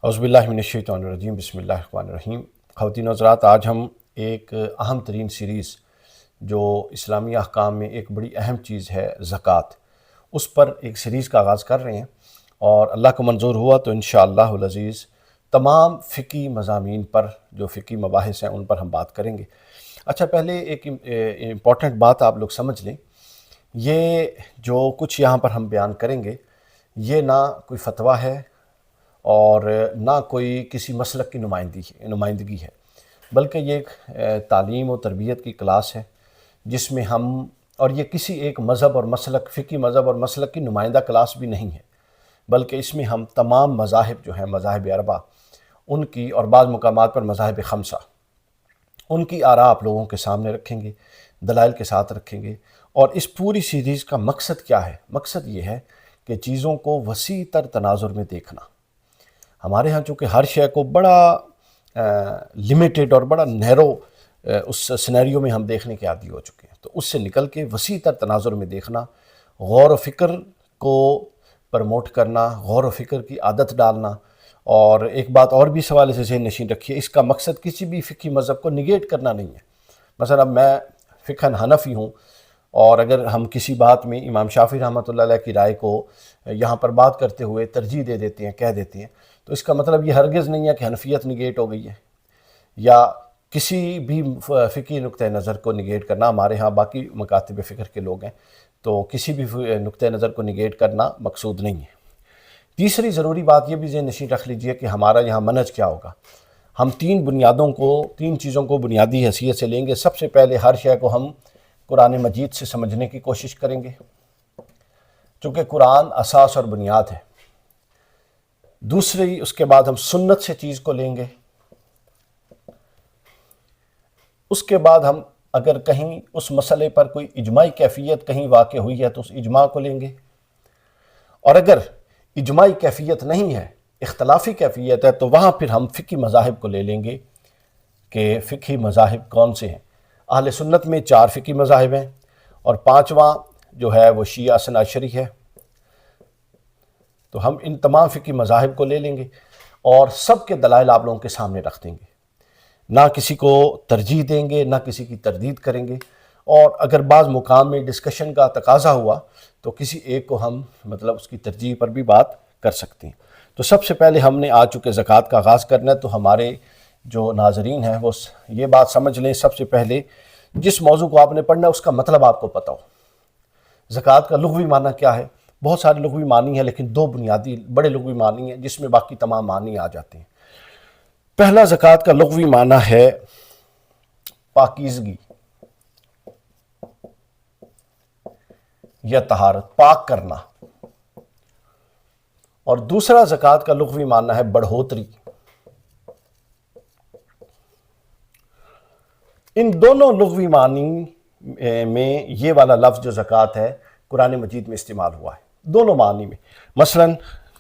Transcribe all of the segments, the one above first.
اعوذ باللہ من الشیطان الرجیم، بسم اللہ الرحمن الرحیم۔ خواتین و حضرات، آج ہم ایک اہم ترین سیریز جو اسلامی احکام میں ایک بڑی اہم چیز ہے زکوٰۃ، اس پر ایک سیریز کا آغاز کر رہے ہیں، اور اللہ کو منظور ہوا تو انشاءاللہ العزیز تمام فقہی مضامین پر جو فقہی مباحث ہیں ان پر ہم بات کریں گے۔ اچھا، پہلے ایک امپورٹنٹ بات آپ لوگ سمجھ لیں، یہ جو کچھ یہاں پر ہم بیان کریں گے یہ نہ کوئی فتویٰ ہے اور نہ کوئی کسی مسلک کی نمائندگی ہے، بلکہ یہ ایک تعلیم و تربیت کی کلاس ہے جس میں ہم، اور یہ کسی ایک مذہب اور مسلک، فقہی مذہب اور مسلک کی نمائندہ کلاس بھی نہیں ہے، بلکہ اس میں ہم تمام مذاہب جو ہیں، مذاہب اربعہ، ان کی، اور بعض مقامات پر مذاہب خمسہ، ان کی آراء آپ لوگوں کے سامنے رکھیں گے، دلائل کے ساتھ رکھیں گے۔ اور اس پوری سیریز کا مقصد کیا ہے؟ مقصد یہ ہے کہ چیزوں کو وسیع تر تناظر میں دیکھنا۔ ہمارے ہاں چونکہ ہر شے کو بڑا لیمیٹڈ اور بڑا نیرو اس سینیریو میں ہم دیکھنے کے عادی ہو چکے ہیں، تو اس سے نکل کے وسیع تر تناظر میں دیکھنا، غور و فکر کو پروموٹ کرنا، غور و فکر کی عادت ڈالنا۔ اور ایک بات اور بھی سوال سے ذہن نشین رکھیے، اس کا مقصد کسی بھی فقہی مذہب کو نگیٹ کرنا نہیں ہے۔ مثلا میں فقہاً حنفی ہوں، اور اگر ہم کسی بات میں امام شافعی رحمۃ اللہ علیہ کی رائے کو یہاں پر بات کرتے ہوئے ترجیح دے دیتے ہیں، کہہ دیتے ہیں، تو اس کا مطلب یہ ہرگز نہیں ہے کہ حنفیت نگیٹ ہو گئی ہے، یا کسی بھی فقہی نقطہ نظر کو نگیٹ کرنا۔ ہمارے ہاں باقی مکاتب فکر کے لوگ ہیں، تو کسی بھی نقطہ نظر کو نگیٹ کرنا مقصود نہیں ہے۔ تیسری ضروری بات یہ بھی ذہن نشین رکھ لیجئے کہ ہمارا یہاں منہج کیا ہوگا۔ ہم تین چیزوں کو بنیادی حیثیت سے لیں گے۔ سب سے پہلے ہر شے کو ہم قرآن مجید سے سمجھنے کی کوشش کریں گے، چونکہ قرآن اساس اور بنیاد ہے۔ دوسری، اس کے بعد ہم سنت سے چیز کو لیں گے۔ اس کے بعد ہم اگر کہیں اس مسئلے پر کوئی اجماعی کیفیت کہیں واقع ہوئی ہے تو اس اجماع کو لیں گے، اور اگر اجماعی کیفیت نہیں ہے، اختلافی کیفیت ہے، تو وہاں پھر ہم فقہی مذاہب کو لے لیں گے کہ فقہی مذاہب کون سے ہیں۔ اہل سنت میں 4 فقہی مذاہب ہیں، اور 5واں جو ہے وہ شیعہ اثنا عشری ہے۔ تو ہم ان تمام فقہی مذاہب کو لے لیں گے اور سب کے دلائل آپ لوگوں کے سامنے رکھ دیں گے، نہ کسی کو ترجیح دیں گے، نہ کسی کی تردید کریں گے، اور اگر بعض مقام میں ڈسکشن کا تقاضا ہوا تو کسی ایک کو ہم اس کی ترجیح پر بھی بات کر سکتے ہیں۔ تو سب سے پہلے ہم نے آج چونکہ زکوٰۃ کا آغاز کرنا ہے، تو ہمارے جو ناظرین ہیں وہ یہ بات سمجھ لیں، سب سے پہلے جس موضوع کو آپ نے پڑھنا ہے اس کا مطلب آپ کو پتہ ہو۔ زکوٰۃ کا لغوی معنی کیا ہے؟ بہت سارے لغوی معنی ہیں، لیکن 2 بنیادی بڑے لغوی معنی ہیں جس میں باقی تمام معنی آ جاتے ہیں۔ پہلا زکوٰۃ کا لغوی معنی ہے پاکیزگی یا طہارت، پاک کرنا، اور دوسرا زکوٰۃ کا لغوی معنی ہے بڑھوتری۔ ان دونوں لغوی معنی میں یہ والا لفظ جو زکوٰۃ ہے قرآن مجید میں استعمال ہوا ہے، دونوں معنی میں۔ مثلا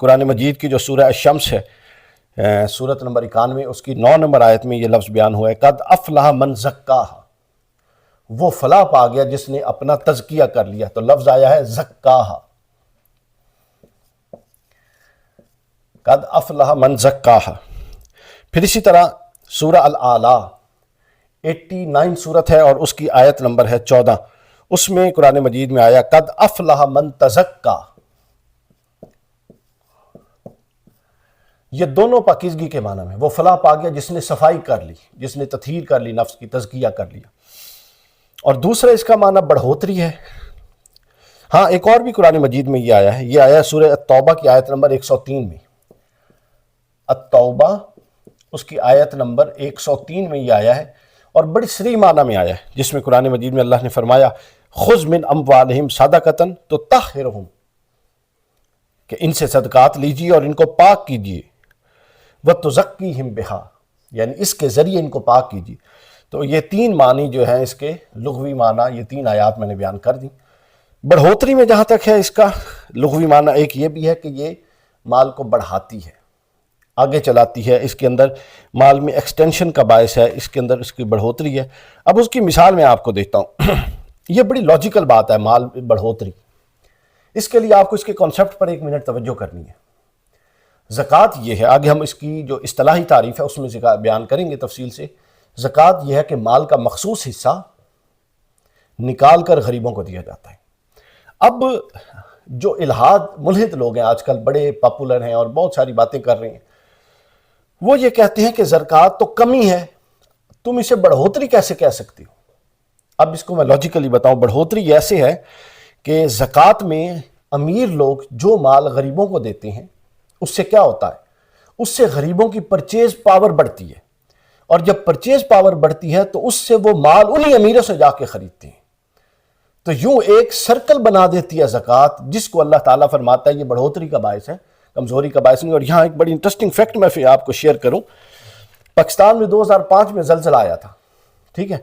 قرآن مجید کی جو سورہ الشمس ہے، سورت نمبر 91، اس کی 9 نمبر آیت میں یہ لفظ بیان ہوا ہے، قد افلح من زکاہا، وہ فلاح پا گیا جس نے اپنا تزکیہ کر لیا۔ تو لفظ آیا ہے زکاہا، قد افلح من زکاہا۔ پھر اسی طرح سورہ الاعلیٰ 89 سورت ہے، اور اس کی آیت نمبر ہے 14، اس میں قرآن مجید میں آیا قد افلح من تزکا۔ یہ دونوں پاکیزگی کے معنی میں، وہ فلاح پا گیا جس نے صفائی کر لی، جس نے تطہیر کر لی، نفس کی تزکیہ کر لیا۔ اور دوسرا اس کا معنی بڑھوتری ہے۔ ہاں، ایک اور بھی قرآن مجید میں یہ آیا ہے، یہ آیا ہے سورہ التوبہ کی آیت نمبر 103 میں۔ التوبہ اس کی آیت نمبر 103 میں یہ آیا ہے، اور بڑی صریح معنی میں آیا ہے، جس میں قرآن مجید میں اللہ نے فرمایا خذ من اموالہم صدقۃ تطہرہم، کہ ان سے صدقات لیجیے اور ان کو پاک کیجیے، وتزکیہم بہا، یعنی اس کے ذریعے ان کو پاک کیجیے۔ تو یہ 3 معنی جو ہیں اس کے لغوی معنی، یہ 3 آیات میں نے بیان کر دی۔ بڑھوتری میں جہاں تک ہے اس کا لغوی معنی ایک یہ بھی ہے کہ یہ مال کو بڑھاتی ہے، آگے چلاتی ہے، اس کے اندر مال میں ایکسٹینشن کا باعث ہے، اس کے اندر اس کی بڑھوتری ہے۔ اب اس کی مثال میں آپ کو دیتا ہوں۔ یہ بڑی لاجیکل بات ہے، مال بڑھوتری۔ اس کے لیے آپ کو اس کے کانسیپٹ پر 1 منٹ توجہ کرنی ہے۔ زکوٰۃ یہ ہے، آگے ہم اس کی جو اصطلاحی تعریف ہے اس میں بیان کریں گے تفصیل سے۔ زکوٰۃ یہ ہے کہ مال کا مخصوص حصہ نکال کر غریبوں کو دیا جاتا ہے۔ اب جو الحاد ملحد لوگ ہیں آج کل بڑے پاپولر ہیں اور بہت ساری باتیں کر رہے ہیں، وہ یہ کہتے ہیں کہ زکوٰۃ تو کمی ہے، تم اسے بڑھوتری کیسے کہہ سکتی ہو؟ اب اس کو میں لاجیکلی بتاؤں، بڑھوتری ایسے ہے کہ زکوٰۃ میں امیر لوگ جو مال غریبوں کو دیتے ہیں اس سے کیا ہوتا ہے، اس سے غریبوں کی پرچیز پاور بڑھتی ہے، اور جب پرچیز پاور بڑھتی ہے تو اس سے وہ مال انہی امیروں سے جا کے خریدتے ہیں۔ تو یوں ایک سرکل بنا دیتی ہے زکوٰۃ، جس کو اللہ تعالیٰ فرماتا ہے یہ بڑھوتری کا باعث ہے، کمزوری کا باعث نہیں۔ اور یہاں ایک بڑی انٹرسٹنگ فیکٹ میں پھر آپ کو شیئر کروں، پاکستان میں 2005 میں زلزلہ آیا تھا، ٹھیک ہے؟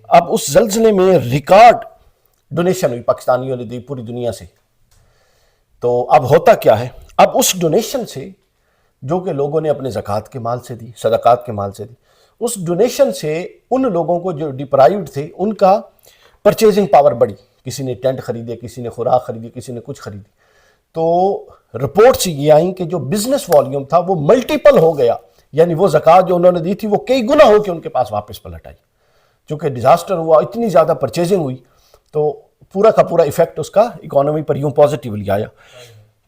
اب اس زلزلے میں ریکارڈ ڈونیشن ہوئی پاکستانیوں نے دی پوری دنیا سے۔ تو اب ہوتا کیا ہے، اب اس ڈونیشن سے جو کہ لوگوں نے اپنے زکوٰۃ کے مال سے دی، صدقات کے مال سے دی، اس ڈونیشن سے ان لوگوں کو جو ڈپرائیوڈ تھے ان کا پرچیزنگ پاور بڑھی، کسی نے ٹینٹ خریدے، کسی نے خوراک خریدی، کسی نے کچھ خریدی۔ تو رپورٹس یہ آئیں کہ جو بزنس والیوم تھا وہ ملٹیپل ہو گیا، یعنی وہ زکوٰۃ جو انہوں نے دی تھی وہ کئی گنا ہو کے ان کے پاس واپس پلٹ آئی۔ چونکہ ڈیزاسٹر ہوا، اتنی زیادہ پرچیزنگ ہوئی، تو پورا کا پورا ایفیکٹ اس کا اکانومی پر یوں پازیٹیولی آیا۔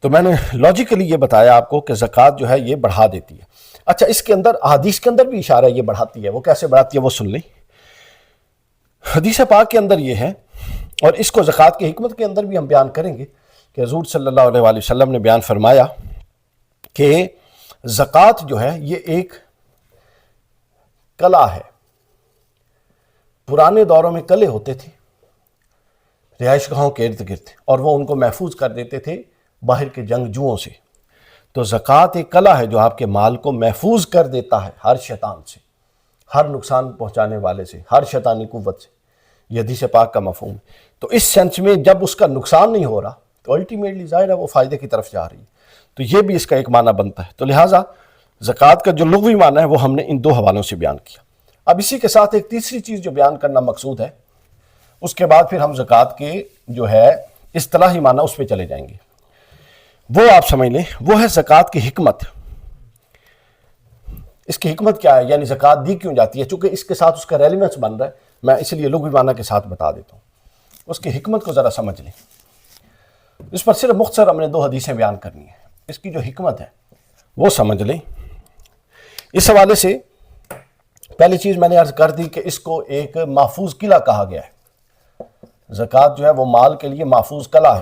تو میں نے لاجیکلی یہ بتایا آپ کو کہ زکوٰۃ جو ہے یہ بڑھا دیتی ہے۔ اچھا، اس کے اندر احادیث کے اندر بھی اشارہ یہ بڑھاتی ہے، وہ کیسے بڑھاتی ہے وہ سن لیں۔ حدیث پاک کے اندر یہ ہے، اور اس کو زکوٰۃ کی حکمت کے اندر بھی ہم بیان کریں گے کہ حضور صلی اللہ علیہ وآلہ وسلم نے بیان فرمایا کہ زکوٰۃ جو ہے یہ ایک کلا ہے۔ پرانے دوروں میں کلے ہوتے تھے رہائش گاہوں کے ارد گرد، اور وہ ان کو محفوظ کر دیتے تھے باہر کے جنگجوؤں سے۔ تو زکوٰۃ ایک کلا ہے جو آپ کے مال کو محفوظ کر دیتا ہے ہر شیطان سے، ہر نقصان پہنچانے والے سے، ہر شیطانی قوت سے۔ یہ حدیث پاک کا مفہوم ہے۔ تو اس سینس میں جب اس کا نقصان نہیں ہو رہا تو الٹیمیٹلی ظاہر ہے وہ فائدے کی طرف جا رہی ہے۔ تو یہ بھی اس کا ایک معنی بنتا ہے۔ تو لہٰذا زکوٰۃ کا جو لغوی معنی ہے وہ ہم نے ان دو حوالوں سے بیان کیا۔ اب اسی کے ساتھ ایک تیسری چیز جو بیان کرنا مقصود ہے، اس کے بعد پھر ہم زکوٰۃ کے جو ہے اصطلاحی معنی اس پہ چلے جائیں گے۔ وہ آپ سمجھ لیں، وہ ہے زکوٰۃ کی حکمت۔ اس کی حکمت کیا ہے، یعنی زکوٰۃ دی کیوں جاتی ہے؟ چونکہ اس کے ساتھ اس کا ریلیونس بن رہا ہے، میں اس لیے لغوی معنی کے ساتھ بتا دیتا ہوں۔ اس کی حکمت کو ذرا سمجھ لیں۔ اس پر صرف مختصر ہم نے 2 حدیثیں بیان کرنی ہیں۔ اس کی جو حکمت ہے وہ سمجھ لیں۔ اس حوالے سے پہلی چیز میں نے عرض کر دی کہ اس کو ایک محفوظ قلعہ کہا گیا ہے۔ زکوٰۃ جو ہے وہ مال کے لیے محفوظ قلعہ ہے،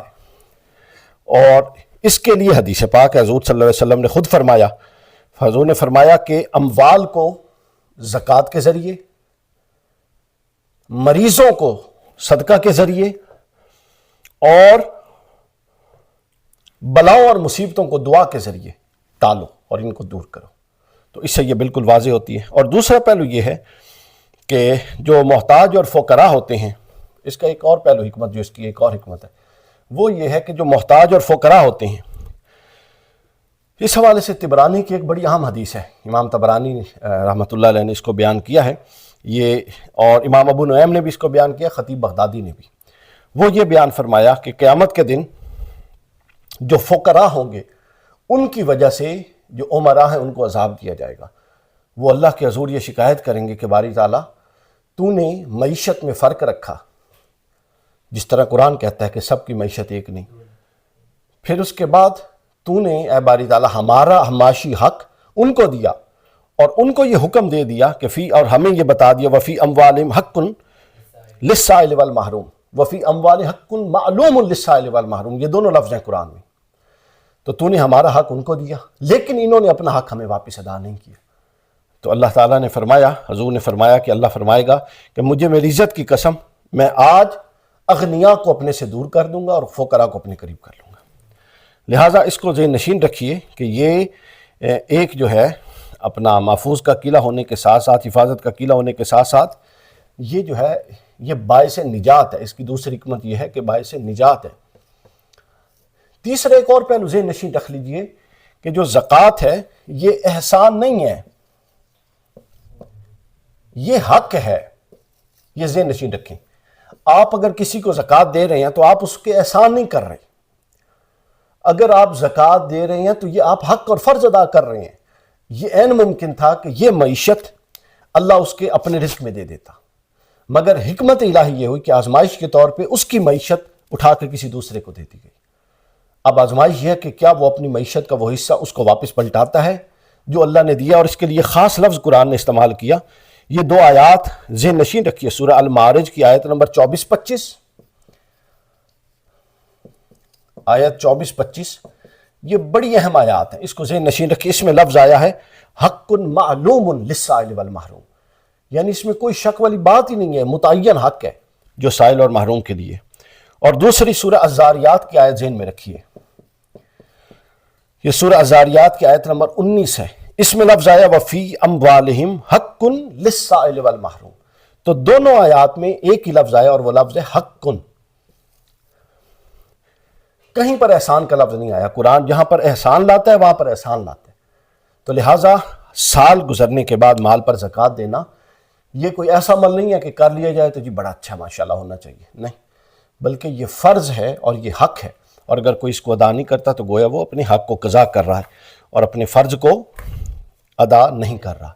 اور اس کے لیے حدیث پاک ہے، حضور صلی اللہ علیہ وسلم نے خود فرمایا، حضور نے فرمایا کہ اموال کو زکوٰۃ کے ذریعے، مریضوں کو صدقہ کے ذریعے، اور بلاؤں اور مصیبتوں کو دعا کے ذریعے ٹالو اور ان کو دور کرو۔ تو اس سے یہ بالکل واضح ہوتی ہے۔ اور دوسرا پہلو یہ ہے کہ جو محتاج اور فقراء ہوتے ہیں، اس کا ایک اور پہلو حکمت، جو اس کی ایک اور حکمت ہے وہ یہ ہے کہ جو محتاج اور فقراء ہوتے ہیں، اس حوالے سے طبرانی کی ایک بڑی اہم حدیث ہے، امام طبرانی رحمۃ اللہ علیہ نے اس کو بیان کیا ہے یہ، اور امام ابو نعیم نے بھی اس کو بیان کیا، خطیب بغدادی نے بھی۔ وہ یہ بیان فرمایا کہ قیامت کے دن جو فقراء ہوں گے ان کی وجہ سے جو امراء ہیں ان کو عذاب دیا جائے گا۔ وہ اللہ کے حضور یہ شکایت کریں گے کہ باری تعالیٰ تو نے معیشت میں فرق رکھا، جس طرح قرآن کہتا ہے کہ سب کی معیشت ایک نہیں، پھر اس کے بعد تو نے اے باری تعالیٰ ہمارا معاشی حق ان کو دیا، اور ان کو یہ حکم دے دیا کہ فی، اور ہمیں یہ بتا دیا وفی اموالہم حق للسائل والمحروم، وفی اموالہم حق معلوم للسائل والمحروم، یہ دونوں لفظ ہیں قرآن میں۔ تو نے ہمارا حق ان کو دیا، لیکن انہوں نے اپنا حق ہمیں واپس ادا نہیں کیا۔ تو اللہ تعالیٰ نے فرمایا، حضور نے فرمایا کہ اللہ فرمائے گا کہ مجھے میری عزت کی قسم، میں آج اغنیاء کو اپنے سے دور کر دوں گا اور فقراء کو اپنے قریب کر لوں گا۔ لہٰذا اس کو ذہن نشین رکھیے کہ یہ ایک جو ہے اپنا محفوظ کا قلعہ ہونے کے ساتھ ساتھ، حفاظت کا قلعہ ہونے کے ساتھ ساتھ، یہ جو ہے یہ باعث نجات ہے۔ اس کی دوسری حکمت یہ ہے کہ باعث نجات ہے۔ تیسرا ایک اور پہلو ذہن نشین رکھ لیجئے کہ جو زکوٰۃ ہے یہ احسان نہیں ہے، یہ حق ہے۔ یہ ذہن نشین رکھیں، آپ اگر کسی کو زکوٰۃ دے رہے ہیں تو آپ اس کے احسان نہیں کر رہے، اگر آپ زکوٰۃ دے رہے ہیں تو یہ آپ حق اور فرض ادا کر رہے ہیں. یہ عین ممکن تھا کہ یہ معیشت اللہ اس کے اپنے رزق میں دے دیتا، مگر حکمت الہی یہ ہوئی کہ آزمائش کے طور پہ اس کی معیشت اٹھا کر کسی دوسرے کو دے دی گئی. اب آزمائش یہ ہے کہ کیا وہ اپنی معیشت کا وہ حصہ اس کو واپس پلٹاتا ہے جو اللہ نے دیا، اور اس کے لیے خاص لفظ قرآن نے استعمال کیا. یہ دو آیات ذہن نشین رکھیے، سورہ المعارج کی آیت نمبر 24-25، آیت 24-25، یہ بڑی اہم آیات ہیں، اس کو ذہن نشین رکھیے. اس میں لفظ آیا ہے حق معلوم للسائل والمحروم، یعنی اس میں کوئی شک والی بات ہی نہیں ہے، متعین حق ہے جو سائل اور محروم کے لیے. اور دوسری سورہ الزاریات کی آیت ذہن میں رکھیے، یہ سورہ الزاریات کی آیت نمبر 19 ہے. اس میں لفظ آیا وفی اموالہم حق للسائل والمحروم. تو دونوں آیات میں ایک ہی لفظ آیا اور وہ لفظ ہے حق. کہیں پر احسان کا لفظ نہیں آیا. قرآن جہاں پر احسان لاتا ہے وہاں پر احسان لاتا ہے. تو لہٰذا سال گزرنے کے بعد مال پر زکوٰۃ دینا یہ کوئی ایسا عمل نہیں ہے کہ کر لیا جائے تو جی بڑا اچھا ماشاءاللہ ہونا چاہیے، نہیں، بلکہ یہ فرض ہے اور یہ حق ہے، اور اگر کوئی اس کو ادا نہیں کرتا تو گویا وہ اپنے حق کو قضا کر رہا ہے اور اپنے فرض کو ادا نہیں کر رہا.